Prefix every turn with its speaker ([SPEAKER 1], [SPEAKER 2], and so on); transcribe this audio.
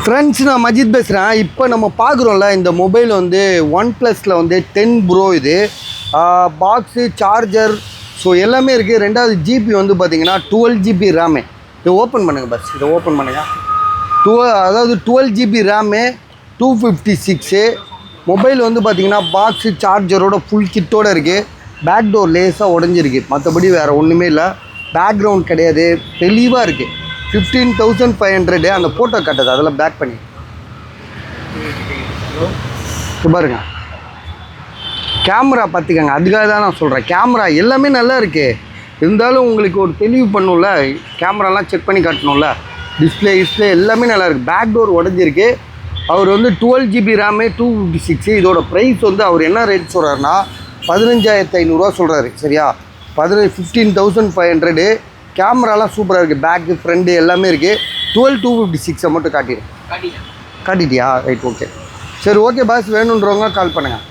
[SPEAKER 1] Friends, நான் மஜித் பேசுகிறேன். இப்போ நம்ம பார்க்குறோம்ல, இந்த மொபைல் வந்து OnePlusல வந்து 10 Pro இது. பாக்ஸு, சார்ஜர், ஸோ எல்லாமே இருக்குது. ரெண்டாவது ஜிபி வந்து பார்த்தீங்கன்னா 12 GB ரேமு. இதை ஓப்பன் பண்ணுங்கள் பஸ், இதை ஓப்பன் பண்ணுங்கள். அதாவது 12 GB ரேமு, 256. மொபைல் வந்து பார்த்தீங்கன்னா பாக்ஸு, சார்ஜரோட ஃபுல் கிட்டோடு இருக்குது. பேக் டோர் லேஸாக உடஞ்சிருக்கு, மற்றபடி வேறு ஒன்றுமே இல்லை. பேக்ரவுண்ட் கிடையாது, தெளிவாக இருக்குது. 15,500. அந்த ஃபோட்டோ கட்டுது, அதெல்லாம் பேக் பண்ணி பாருங்க. கேமரா பார்த்துக்கங்க, அதுக்காக தான் நான் சொல்கிறேன். கேமரா எல்லாமே நல்லா இருக்குது. இருந்தாலும் உங்களுக்கு ஒரு தெளிவு பண்ணும்ல, கேமராலாம் செக் பண்ணி காட்டணும்ல. டிஸ்பிளே எல்லாமே நல்லா இருக்குது. Back door உடஞ்சிருக்கு. அவர் வந்து 12 GB ரேமு, 256. இதோட ப்ரைஸ் வந்து அவர் என்ன ரேட் சொல்கிறாருன்னா 15,500 சொல்கிறாரு. சரியா? 15,500. கேமராலாம் சூப்பராக இருக்குது. பேக்கு, ஃப்ரண்ட்டு எல்லாமே இருக்குது. 12,256 மட்டும் காட்டிட்டியா? Right, okay. சரி, ஓகே பாஸ். வேணுன்றவங்க கால் பண்ணுங்கள்.